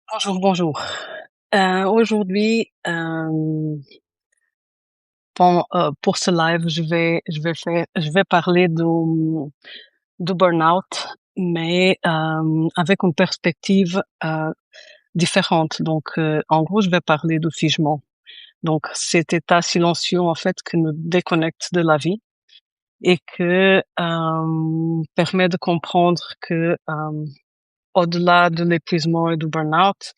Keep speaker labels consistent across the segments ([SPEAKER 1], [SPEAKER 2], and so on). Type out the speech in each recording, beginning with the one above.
[SPEAKER 1] Bonjour, bonjour. Aujourd'hui, pour ce live, je vais parler du burn-out, mais avec une perspective différente. Donc, en gros, je vais parler du figement. Donc, cet état silencieux en fait qui nous déconnecte de la vie et que permet de comprendre que au-delà de l'épuisement et du burn-out,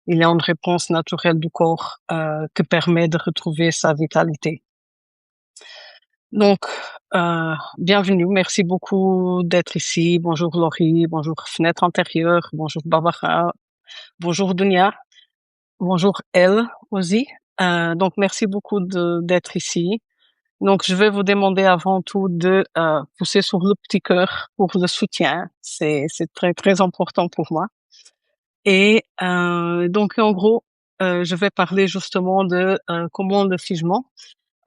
[SPEAKER 1] il y a une réponse naturelle du corps qui permet de retrouver sa vitalité. Donc, bienvenue, merci beaucoup d'être ici. Bonjour Laurie, bonjour Fenêtre Intérieure, bonjour Barbara, bonjour Dunia, bonjour Elle aussi. Donc, merci beaucoup d'être ici. Donc, je vais vous demander avant tout de pousser sur le petit cœur pour le soutien. C'est très, très important pour moi. Et donc, en gros, je vais parler justement de comment le figement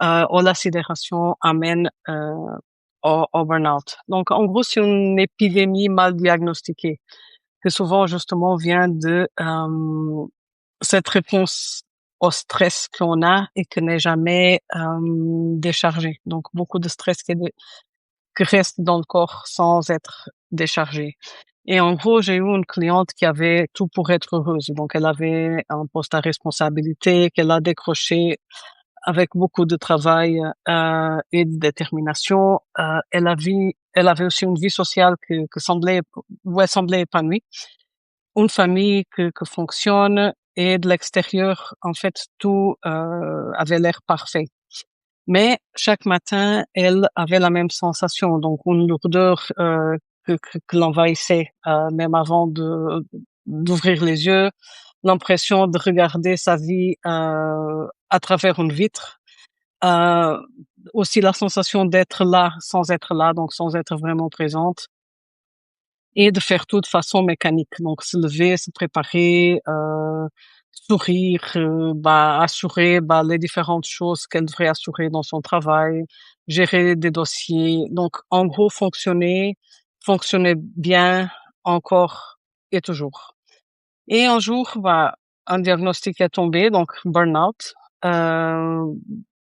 [SPEAKER 1] ou la sidération amène au burn-out. Donc, en gros, c'est une épidémie mal diagnostiquée que souvent, justement, vient de cette réponse au stress qu'on a et qui n'est jamais déchargée. Donc, beaucoup de stress qui reste dans le corps sans être déchargé. Et en gros, j'ai eu une cliente qui avait tout pour être heureuse. Donc, elle avait un poste à responsabilité qu'elle a décroché avec beaucoup de travail et de détermination. Elle avait aussi une vie sociale où elle semblait épanouie, une famille que fonctionne et de l'extérieur, en fait, tout avait l'air parfait. Mais chaque matin, elle avait la même sensation, donc une lourdeur que l'envahissait, même avant d'ouvrir les yeux, l'impression de regarder sa vie à travers une vitre, euh, aussi la sensation d'être là sans être là, donc sans être vraiment présente, et de faire tout de façon mécanique, donc se lever, se préparer, sourire, assurer les différentes choses qu'elle devrait assurer dans son travail, gérer des dossiers. Donc, en gros, fonctionner bien encore et toujours. Et un jour, un diagnostic est tombé, donc burn-out,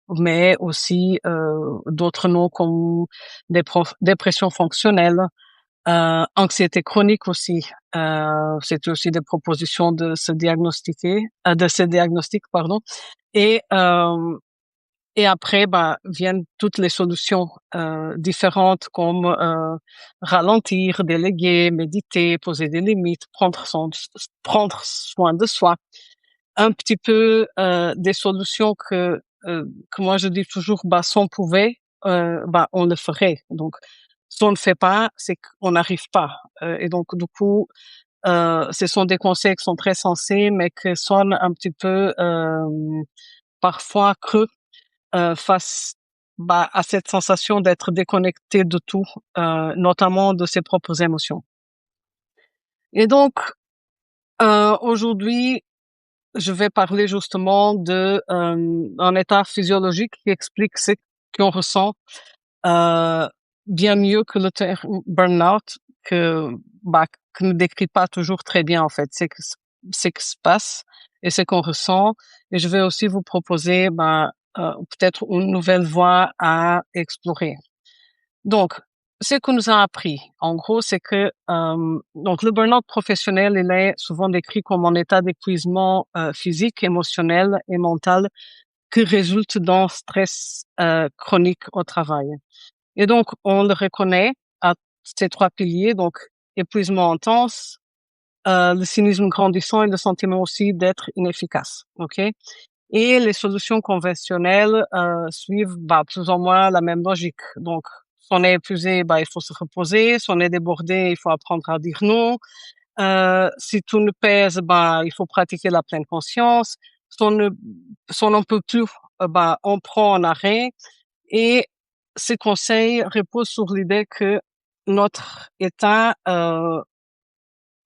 [SPEAKER 1] mais aussi d'autres noms comme dépression fonctionnelle, anxiété chronique aussi. C'était aussi des propositions de ce diagnostic, pardon. Et et après, viennent toutes les solutions différentes comme ralentir, déléguer, méditer, poser des limites, prendre soin de soi. Un petit peu des solutions que moi je dis toujours, si on pouvait, on le ferait. Donc, si on ne fait pas, c'est qu'on n'arrive pas. Et donc, du coup, ce sont des conseils qui sont très sensés, mais qui sonnent un petit peu parfois creux face à cette sensation d'être déconnecté de tout, notamment de ses propres émotions. Et donc, aujourd'hui, je vais parler justement de un état physiologique qui explique ce qu'on ressent bien mieux que le terme burn-out, que ne décrit pas toujours très bien en fait. C'est que se passe et ce qu'on ressent. Et je vais aussi vous proposer peut-être une nouvelle voie à explorer. Donc, ce qu'on nous a appris, en gros, c'est que donc le burn-out professionnel, il est souvent décrit comme un état d'épuisement physique, émotionnel et mental qui résulte d'un stress chronique au travail. Et donc, on le reconnaît à ces trois piliers, donc épuisement intense, le cynisme grandissant et le sentiment aussi d'être inefficace. Ok. Et les solutions conventionnelles suivent plus ou moins la même logique. Donc, si on est épuisé, il faut se reposer. Si on est débordé, il faut apprendre à dire non. Si tout nous pèse, il faut pratiquer la pleine conscience. Si on n'en peut plus, on prend un arrêt. Et ces conseils reposent sur l'idée que notre état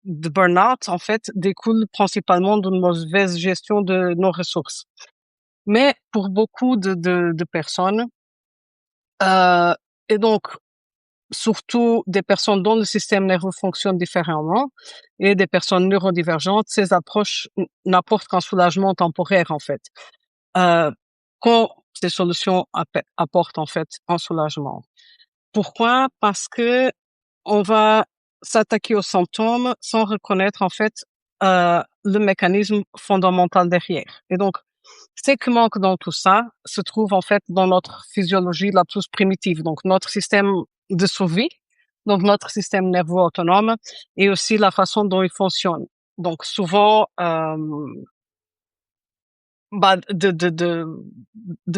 [SPEAKER 1] de burn-out, en fait, découle principalement d'une mauvaise gestion de nos ressources. Mais pour beaucoup de personnes, et donc surtout des personnes dont le système nerveux fonctionne différemment et des personnes neurodivergentes, ces approches n'apportent qu'un soulagement temporaire, en fait. Euh, quand ces solutions apportent, en fait, un soulagement. Pourquoi? Parce que on va s'attaquer aux symptômes sans reconnaître, en fait, le mécanisme fondamental derrière. Et donc, ce qui manque dans tout ça se trouve en fait dans notre physiologie la plus primitive, donc notre système de survie, donc notre système nerveux autonome et aussi la façon dont il fonctionne. Donc souvent, de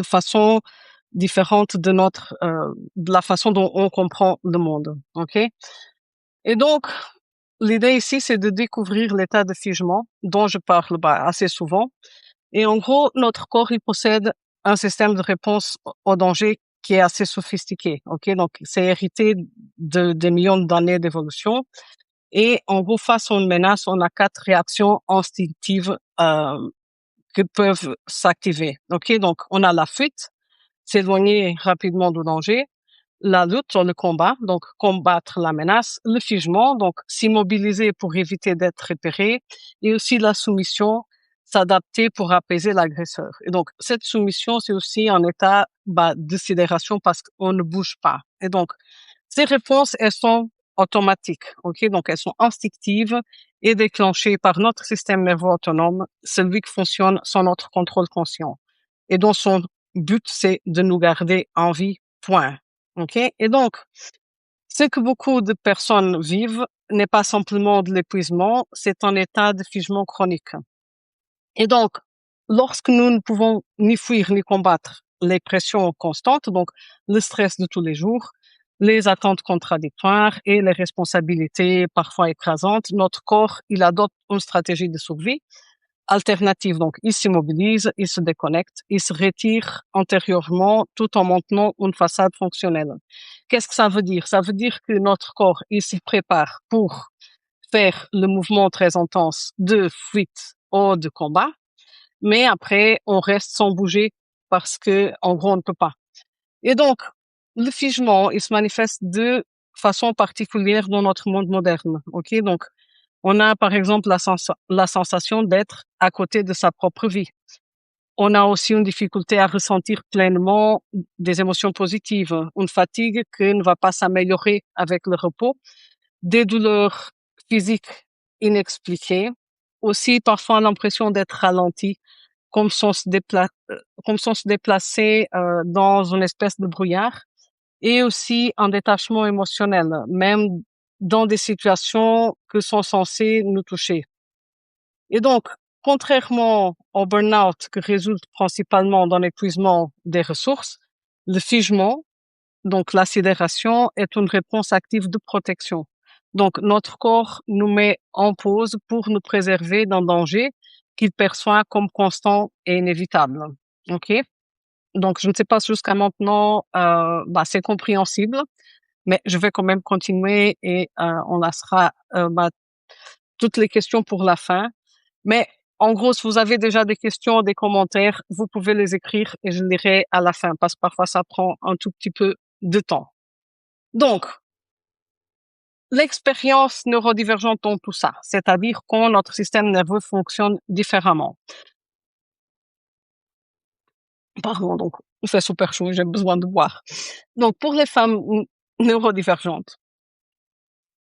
[SPEAKER 1] façon différente de la façon dont on comprend le monde. Ok. Et donc l'idée ici, c'est de découvrir l'état de figement dont je parle assez souvent. Et en gros, notre corps, il possède un système de réponse au danger qui est assez sophistiqué. Ok, donc c'est hérité de des millions d'années d'évolution. Et en gros, face à une menace, on a 4 réactions instinctives qui peuvent s'activer. Ok, donc on a la fuite, s'éloigner rapidement du danger, la lutte, le combat, donc combattre la menace, le figement, donc s'immobiliser pour éviter d'être repéré, et aussi la soumission, s'adapter pour apaiser l'agresseur. Et donc cette soumission, c'est aussi un état de sidération parce qu'on ne bouge pas. Et donc ces réponses, elles sont automatiques, ok, donc elles sont instinctives et déclenchées par notre système nerveux autonome, celui qui fonctionne sans notre contrôle conscient, et dont son but, c'est de nous garder en vie, point. Ok? Et donc, ce que beaucoup de personnes vivent n'est pas simplement de l'épuisement, c'est un état de figement chronique. Et donc, lorsque nous ne pouvons ni fuir ni combattre les pressions constantes, donc le stress de tous les jours, les attentes contradictoires et les responsabilités parfois écrasantes, notre corps, il adopte une stratégie de survie alternative. Donc, il s'immobilise, il se déconnecte, il se retire antérieurement tout en maintenant une façade fonctionnelle. Qu'est-ce que ça veut dire? Ça veut dire que notre corps, il s'y prépare pour faire le mouvement très intense de fuite ou de combat, mais après, on reste sans bouger parce que, en gros, on ne peut pas. Et donc, le figement, il se manifeste de façon particulière dans notre monde moderne. Ok, donc on a par exemple la sensation d'être à côté de sa propre vie. On a aussi une difficulté à ressentir pleinement des émotions positives, une fatigue qui ne va pas s'améliorer avec le repos, des douleurs physiques inexpliquées, aussi parfois l'impression d'être ralenti, comme sans se déplacer dans une espèce de brouillard, et aussi un détachement émotionnel, même dans des situations que sont censées nous toucher. Et donc, contrairement au burn-out qui résulte principalement dans l'épuisement des ressources, le figement, donc la sidération, est une réponse active de protection. Donc, notre corps nous met en pause pour nous préserver d'un danger qu'il perçoit comme constant et inévitable. OK? Donc, je ne sais pas si jusqu'à maintenant, c'est compréhensible, mais je vais quand même continuer et on laissera toutes les questions pour la fin. Mais en gros, si vous avez déjà des questions, des commentaires, vous pouvez les écrire et je les lirai à la fin parce que parfois ça prend un tout petit peu de temps. Donc, l'expérience neurodivergente dans tout ça, c'est-à-dire quand notre système nerveux fonctionne différemment. Pardon, donc il fait super chaud, j'ai besoin de boire. Donc, pour les femmes neurodivergentes,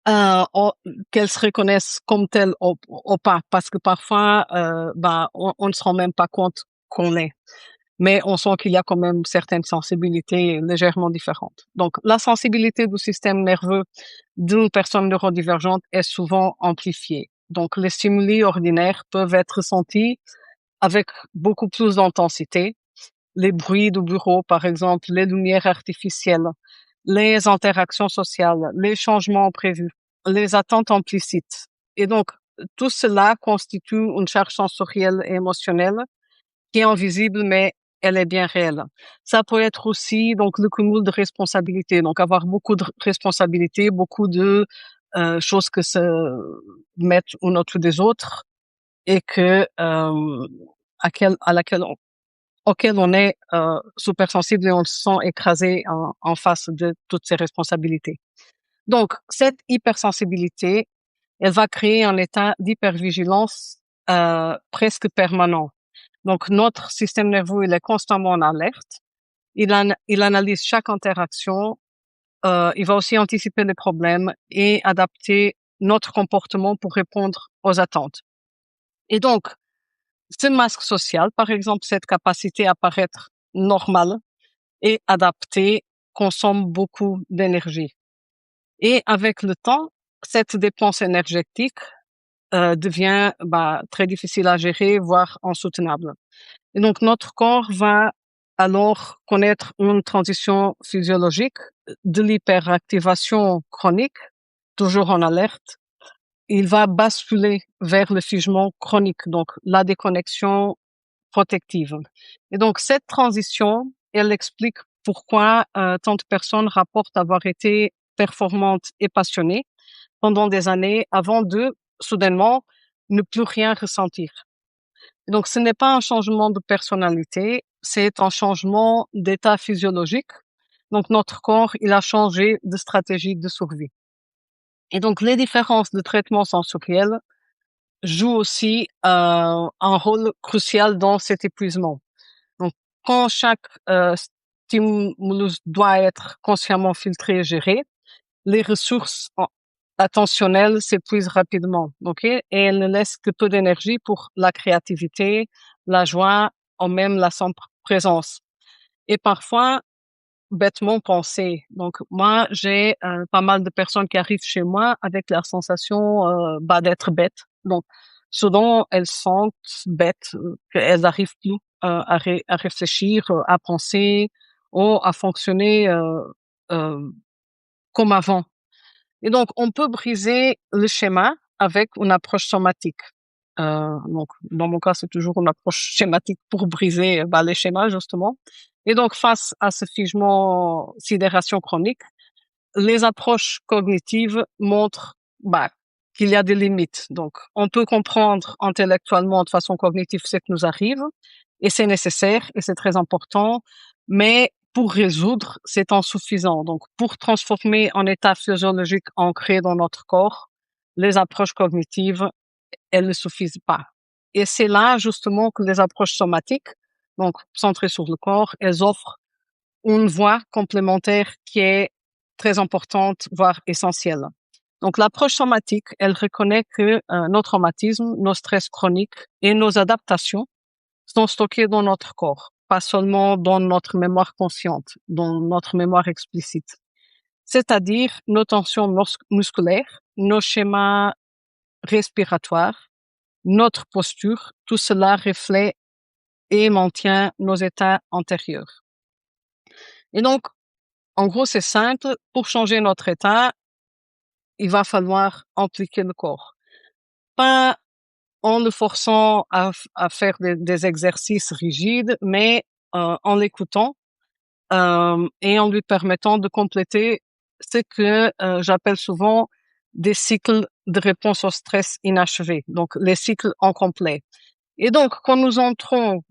[SPEAKER 1] qu'elles se reconnaissent comme telles ou pas, parce que parfois, on ne se rend même pas compte qu'on l'est. Mais on sent qu'il y a quand même certaines sensibilités légèrement différentes. Donc, la sensibilité du système nerveux d'une personne neurodivergente est souvent amplifiée. Donc, les stimuli ordinaires peuvent être ressentis avec beaucoup plus d'intensité. Les bruits du bureau, par exemple, les lumières artificielles, les interactions sociales, les changements prévus, les attentes implicites. Et donc, tout cela constitue une charge sensorielle et émotionnelle qui est invisible, mais elle est bien réelle. Ça peut être aussi donc le cumul de responsabilités, donc avoir beaucoup de responsabilités, beaucoup de choses que se mettent une au-dessus des autres et que auquel on est super sensible et on se sent écrasé en face de toutes ces responsabilités. Donc, cette hypersensibilité, elle va créer un état d'hypervigilance presque permanent. Donc, notre système nerveux, il est constamment en alerte. Il analyse chaque interaction. Il va aussi anticiper les problèmes et adapter notre comportement pour répondre aux attentes. Et donc, ce masque social, par exemple, cette capacité à paraître normale et adaptée, consomme beaucoup d'énergie. Et avec le temps, cette dépense énergétique devient très difficile à gérer, voire insoutenable. Et donc, notre corps va alors connaître une transition physiologique de l'hyperactivation chronique, toujours en alerte. Il va basculer vers le figement chronique, donc la déconnexion protective. Et donc, cette transition, elle explique pourquoi tant de personnes rapportent avoir été performantes et passionnées pendant des années avant de, soudainement, ne plus rien ressentir. Donc, ce n'est pas un changement de personnalité, c'est un changement d'état physiologique. Donc, notre corps, il a changé de stratégie de survie. Et donc, les différences de traitement sensoriel jouent aussi un rôle crucial dans cet épuisement. Donc, quand chaque stimulus doit être consciemment filtré et géré, les ressources attentionnelles s'épuisent rapidement, ok? Et elles ne laissent que peu d'énergie pour la créativité, la joie, ou même la simple présence. Et parfois, bêtement pensé. Donc, moi, j'ai pas mal de personnes qui arrivent chez moi avec la sensation d'être bêtes. Donc, souvent, elles sentent bêtes, qu'elles n'arrivent plus à réfléchir, à penser ou à fonctionner euh, comme avant. Et donc, on peut briser le schéma avec une approche somatique. Donc, dans mon cas, c'est toujours une approche schématique pour briser les schémas, justement. Et donc, face à ce figement sidération chronique, les approches cognitives montrent qu'il y a des limites. Donc, on peut comprendre intellectuellement de façon cognitive ce qui nous arrive, et c'est nécessaire, et c'est très important, mais pour résoudre, c'est insuffisant. Donc, pour transformer un état physiologique ancré dans notre corps, les approches cognitives, elles ne suffisent pas. Et c'est là, justement, que les approches somatiques, donc centrées sur le corps, elles offrent une voie complémentaire qui est très importante, voire essentielle. Donc, l'approche somatique, elle reconnaît que nos traumatismes, nos stress chroniques et nos adaptations sont stockés dans notre corps, pas seulement dans notre mémoire consciente, dans notre mémoire explicite. C'est-à-dire nos tensions musculaires, nos schémas respiratoires, notre posture, tout cela reflète et maintient nos états antérieurs. Et donc, en gros, c'est simple. Pour changer notre état, il va falloir impliquer le corps. Pas en le forçant à faire des exercices rigides, mais en l'écoutant et en lui permettant de compléter ce que j'appelle souvent des cycles de réponse au stress inachevés, donc les cycles incomplets. Et donc, quand nous entrons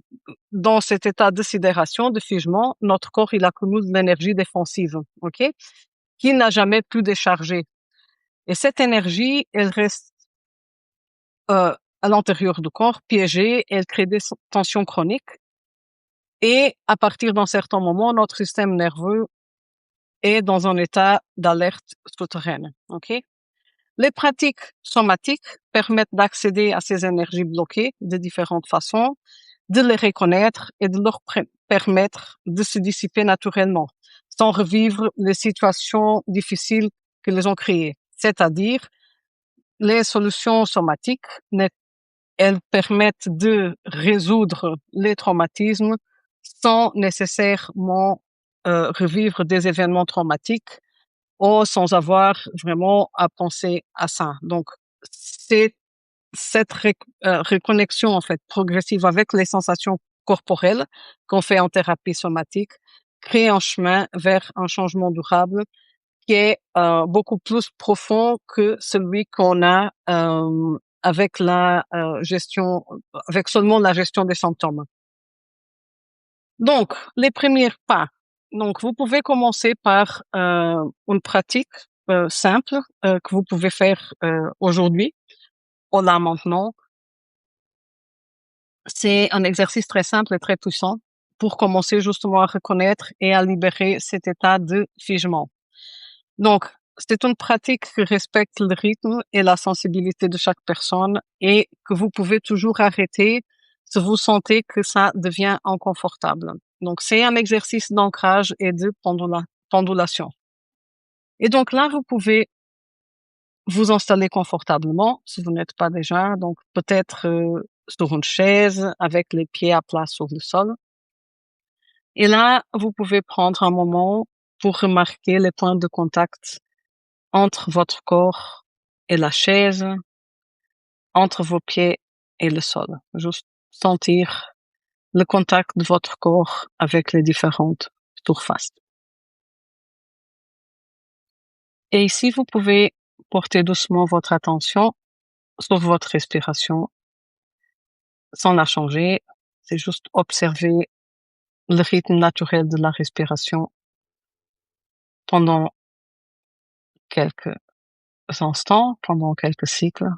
[SPEAKER 1] dans cet état de sidération, de figement, notre corps, il accumule de l'énergie défensive, ok, qu'il n'a jamais pu décharger. Et cette énergie, elle reste à l'intérieur du corps, piégée, elle crée des tensions chroniques. Et à partir d'un certain moment, notre système nerveux est dans un état d'alerte souterraine, ok? Les pratiques somatiques permettent d'accéder à ces énergies bloquées de différentes façons, de les reconnaître et de leur permettre de se dissiper naturellement, sans revivre les situations difficiles que les ont créées. C'est-à-dire, les solutions somatiques, elles permettent de résoudre les traumatismes sans nécessairement revivre des événements traumatiques ou sans avoir vraiment à penser à ça. Donc, c'est cette reconnexion en fait progressive avec les sensations corporelles qu'on fait en thérapie somatique crée un chemin vers un changement durable qui est beaucoup plus profond que celui qu'on a avec la gestion, avec seulement la gestion des symptômes. Donc, les premiers pas. Donc, vous pouvez commencer par une pratique simple que vous pouvez faire aujourd'hui ou là maintenant. C'est un exercice très simple et très puissant pour commencer justement à reconnaître et à libérer cet état de figement. Donc, c'est une pratique qui respecte le rythme et la sensibilité de chaque personne et que vous pouvez toujours arrêter si vous sentez que ça devient inconfortable. Donc, c'est un exercice d'ancrage et de pendulation. Et donc là, vous pouvez vous installer confortablement si vous n'êtes pas déjà. Donc, peut-être sur une chaise avec les pieds à plat sur le sol. Et là, vous pouvez prendre un moment pour remarquer les points de contact entre votre corps et la chaise, entre vos pieds et le sol. Juste sentir le contact de votre corps avec les différentes surfaces. Et ici, vous pouvez porter doucement votre attention sur votre respiration sans la changer. C'est juste observer le rythme naturel de la respiration pendant quelques instants, pendant quelques cycles.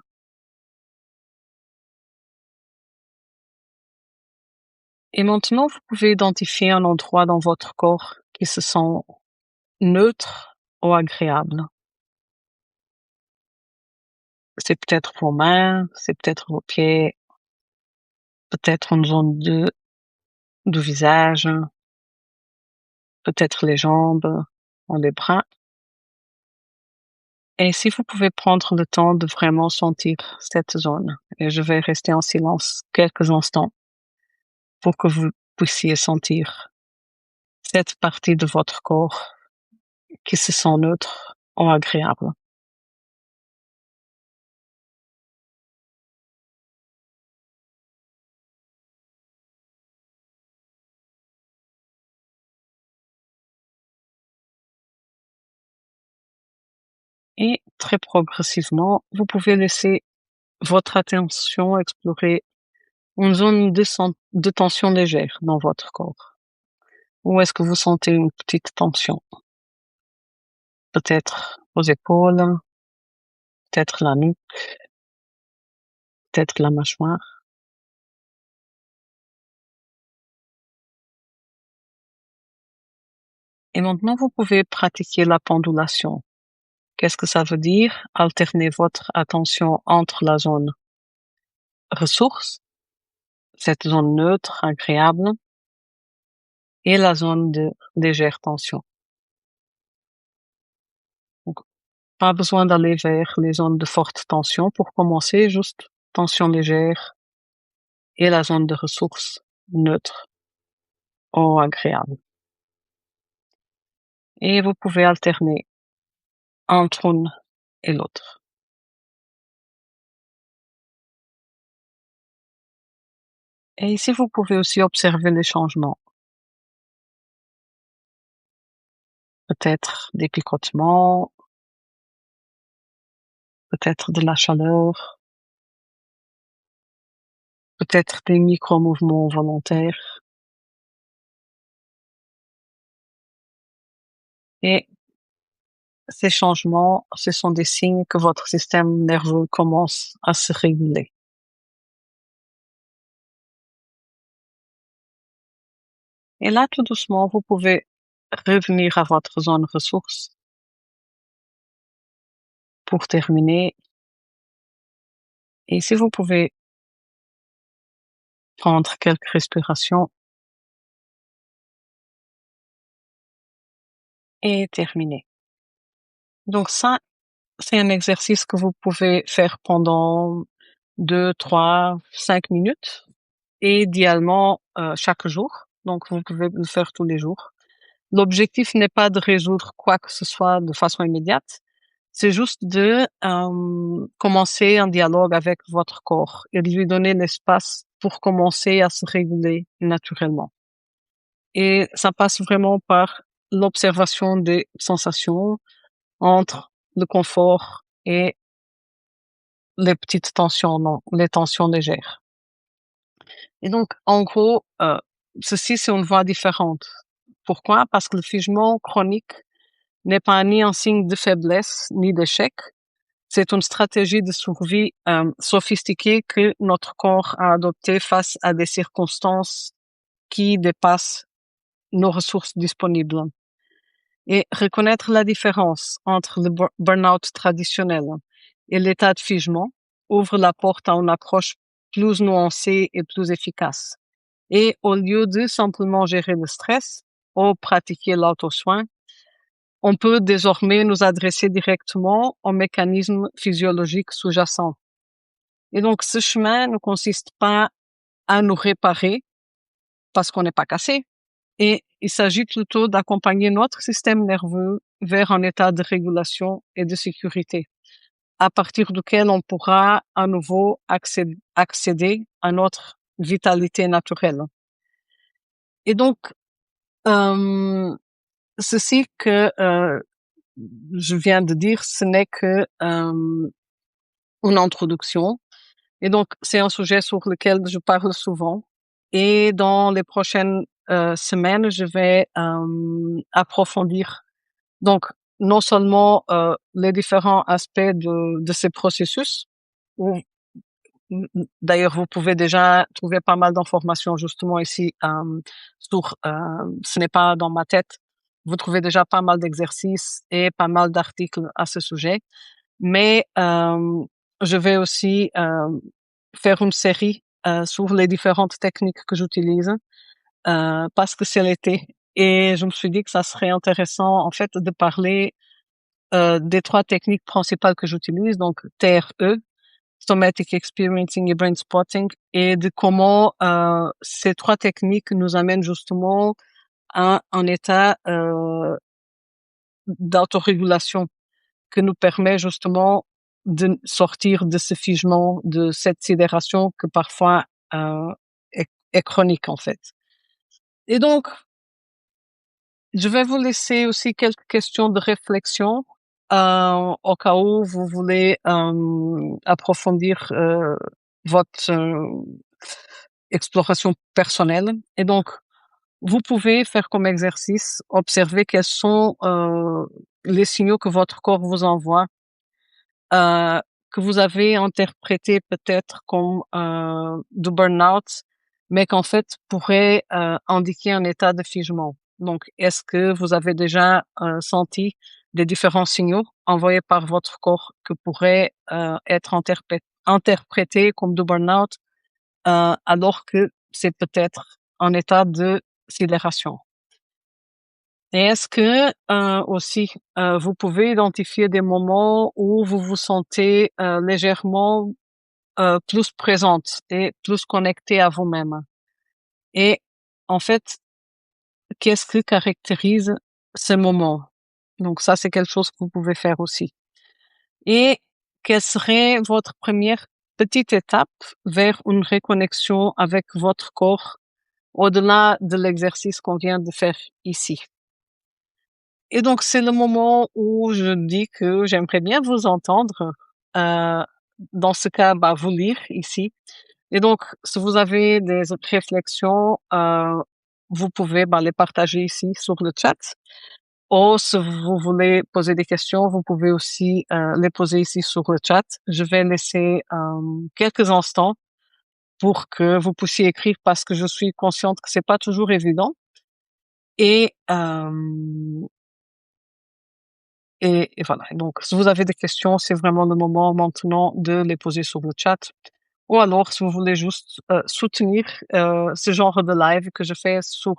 [SPEAKER 1] Et maintenant, vous pouvez identifier un endroit dans votre corps qui se sent neutre ou agréable. C'est peut-être vos mains, c'est peut-être vos pieds, peut-être une zone du visage, peut-être les jambes ou les bras. Et si vous pouvez prendre le temps de vraiment sentir cette zone, et je vais rester en silence quelques instants pour que vous puissiez sentir cette partie de votre corps qui se sent neutre ou agréable. Et très progressivement, vous pouvez laisser votre attention explorer une zone de tension légère dans votre corps. Où est-ce que vous sentez une petite tension? Peut-être aux épaules, peut-être la nuque, peut-être la mâchoire. Et maintenant, vous pouvez pratiquer la pendulation. Qu'est-ce que ça veut dire? Alterner votre attention entre la zone ressource, cette zone neutre, agréable, et la zone de légère tension. Donc, pas besoin d'aller vers les zones de forte tension pour commencer, juste tension légère et la zone de ressource neutre ou agréable. Et vous pouvez alterner entre une et l'autre. Et ici, vous pouvez aussi observer les changements. Peut-être des picotements, peut-être de la chaleur, peut-être des micro-mouvements volontaires. Et ces changements, ce sont des signes que votre système nerveux commence à se réguler. Et là, tout doucement, vous pouvez revenir à votre zone ressource pour terminer. Et si vous pouvez prendre quelques respirations et terminer. Donc ça, c'est un exercice que vous pouvez faire pendant 2, 3, 5 minutes et idéalement chaque jour. Donc vous pouvez le faire tous les jours. L'objectif n'est pas de résoudre quoi que ce soit de façon immédiate. C'est juste de commencer un dialogue avec votre corps et de lui donner l'espace pour commencer à se réguler naturellement. Et ça passe vraiment par l'observation des sensations entre le confort et les petites tensions, non, les tensions légères. Et donc, en gros, ceci, c'est une voie différente. Pourquoi? Parce que le figement chronique n'est pas ni un signe de faiblesse ni d'échec. C'est une stratégie de survie sophistiquée que notre corps a adoptée face à des circonstances qui dépassent nos ressources disponibles. Et reconnaître la différence entre le burn-out traditionnel et l'état de figement ouvre la porte à une approche plus nuancée et plus efficace. Et au lieu de simplement gérer le stress ou pratiquer l'auto-soin, on peut désormais nous adresser directement aux mécanismes physiologiques sous-jacents. Et donc, ce chemin ne consiste pas à nous réparer parce qu'on n'est pas cassé. Et il s'agit plutôt d'accompagner notre système nerveux vers un état de régulation et de sécurité, à partir duquel on pourra à nouveau accéder à notre vitalité naturelle. Et donc, ceci que je viens de dire, ce n'est que une introduction. Et donc, c'est un sujet sur lequel je parle souvent. Et dans les prochaines semaines, je vais approfondir donc non seulement les différents aspects de ces processus, où d'ailleurs vous pouvez déjà trouver pas mal d'informations justement ici sur ce n'est pas dans ma tête. Vous trouvez déjà pas mal d'exercices et pas mal d'articles à ce sujet, mais je vais aussi faire une série sur les différentes techniques que j'utilise parce que c'est l'été et je me suis dit que ça serait intéressant en fait de parler des trois techniques principales que j'utilise, donc TRE, Somatic Experiencing et Brain Spotting, et de comment ces trois techniques nous amènent justement à un état d'autorégulation que nous permet justement de sortir de ce figement, de cette sidération que parfois est chronique en fait. Et donc, je vais vous laisser aussi quelques questions de réflexion au cas où vous voulez approfondir votre exploration personnelle. Et donc, vous pouvez faire comme exercice, observer quels sont les signaux que votre corps vous envoie, que vous avez interprété peut-être comme du burn-out, mais qu'en fait pourrait indiquer un état de figement. Donc, est-ce que vous avez déjà senti des différents signaux envoyés par votre corps que pourraient être interprétés comme du burn-out, alors que c'est peut-être un état de sidération? Et est-ce que aussi vous pouvez identifier des moments où vous vous sentez légèrement plus présente et plus connectée à vous-même? Et en fait, qu'est-ce qui caractérise ce moment? Donc ça, c'est quelque chose que vous pouvez faire aussi. Et quelle serait votre première petite étape vers une reconnexion avec votre corps au-delà de l'exercice qu'on vient de faire ici? Et donc, c'est le moment où je dis que j'aimerais bien vous entendre. Euh, dans ce cas, vous lire ici. Et donc, si vous avez des réflexions, vous pouvez les partager ici sur le chat. Ou si vous voulez poser des questions, vous pouvez aussi les poser ici sur le chat. Je vais laisser quelques instants pour que vous puissiez écrire parce que je suis consciente que c'est pas toujours évident. Et et voilà. Donc, si vous avez des questions, c'est vraiment le moment maintenant de les poser sur le chat. Ou alors, si vous voulez juste soutenir ce genre de live que je fais sur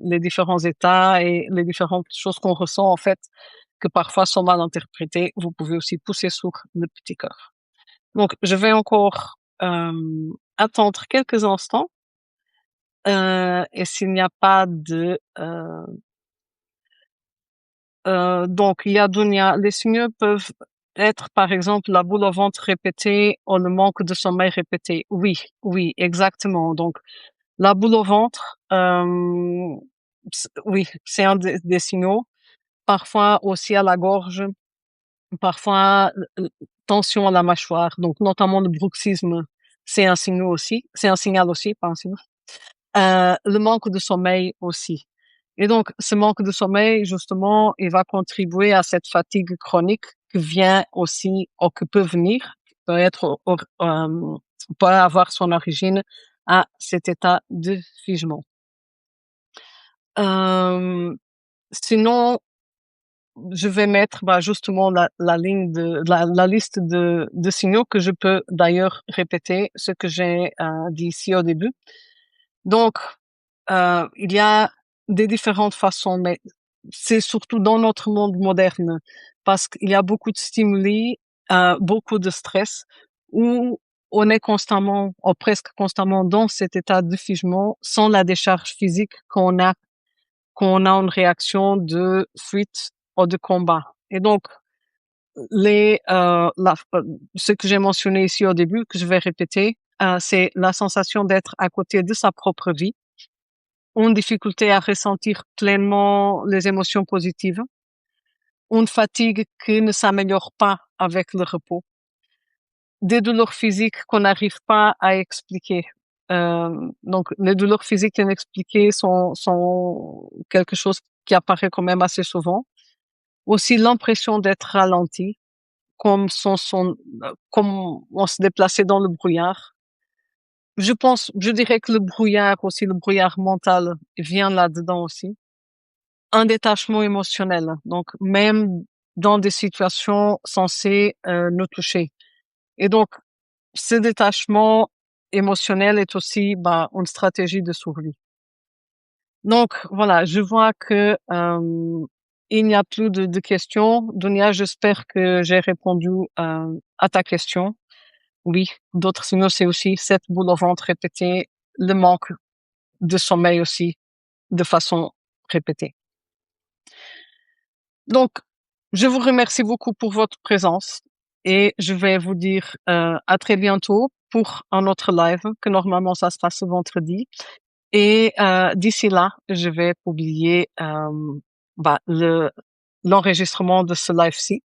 [SPEAKER 1] les différents états et les différentes choses qu'on ressent en fait, que parfois sont mal interprétées, vous pouvez aussi pousser sur le petit cœur. Donc, je vais encore attendre quelques instants. Et s'il n'y a pas de donc, il y a Dunia. Les signaux peuvent être, par exemple, la boule au ventre répétée ou le manque de sommeil répété. Oui, oui, exactement. Donc, la boule au ventre, oui, c'est un des signaux. Parfois aussi à la gorge, parfois tension à la mâchoire. Donc, notamment le bruxisme, c'est un signal aussi. C'est un signal aussi, pas un signal. Le manque de sommeil aussi. Et donc, ce manque de sommeil, justement, il va contribuer à cette fatigue chronique qui vient aussi, ou qui peut venir, qui peut être, peut avoir son origine à cet état de figement. Sinon, je vais mettre justement la ligne de la liste de signaux que je peux d'ailleurs répéter ce que j'ai dit ici au début. Donc, il y a des différentes façons, mais c'est surtout dans notre monde moderne, parce qu'il y a beaucoup de stimuli, beaucoup de stress, où on est constamment, ou presque constamment dans cet état de figement sans la décharge physique qu'on a une réaction de fuite ou de combat. Et donc, ce que j'ai mentionné ici au début, que je vais répéter, c'est la sensation d'être à côté de sa propre vie, une difficulté à ressentir pleinement les émotions positives, une fatigue qui ne s'améliore pas avec le repos, des douleurs physiques qu'on n'arrive pas à expliquer. Donc, les douleurs physiques inexpliquées sont quelque chose qui apparaît quand même assez souvent. Aussi l'impression d'être ralenti, comme comme on se déplaçait dans le brouillard. Je dirais que le brouillard aussi, le brouillard mental vient là-dedans aussi. Un détachement émotionnel, donc même dans des situations censées nous toucher. Et donc, ce détachement émotionnel est aussi une stratégie de survie. Donc voilà, je vois que il n'y a plus de questions. Dunia, j'espère que j'ai répondu à ta question. Oui, d'autres signaux, c'est aussi cette boule au ventre répétée, le manque de sommeil aussi, de façon répétée. Donc, je vous remercie beaucoup pour votre présence et je vais vous dire à très bientôt pour un autre live, que normalement ça se passe ce vendredi. Et d'ici là, je vais publier l'enregistrement de ce live-ci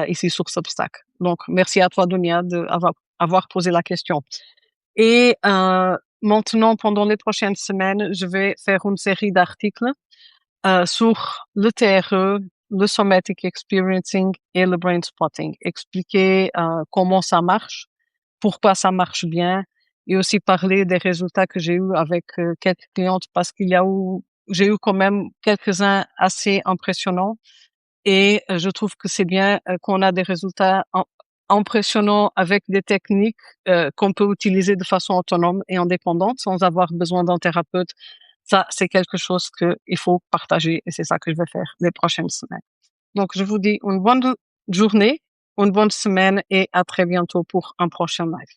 [SPEAKER 1] ici sur Substack. Donc, merci à toi, Dunia, d'avoir posé la question. Et maintenant, pendant les prochaines semaines, je vais faire une série d'articles sur le TRE, le Somatic Experiencing et le Brain Spotting. Expliquer comment ça marche, pourquoi ça marche bien, et aussi parler des résultats que j'ai eus avec quelques clientes, parce j'ai eu quand même quelques-uns assez impressionnants. Et je trouve que c'est bien qu'on a des résultats impressionnants avec des techniques qu'on peut utiliser de façon autonome et indépendante sans avoir besoin d'un thérapeute. Ça, c'est quelque chose qu'il faut partager et c'est ça que je vais faire les prochaines semaines. Donc, je vous dis une bonne journée, une bonne semaine et à très bientôt pour un prochain live.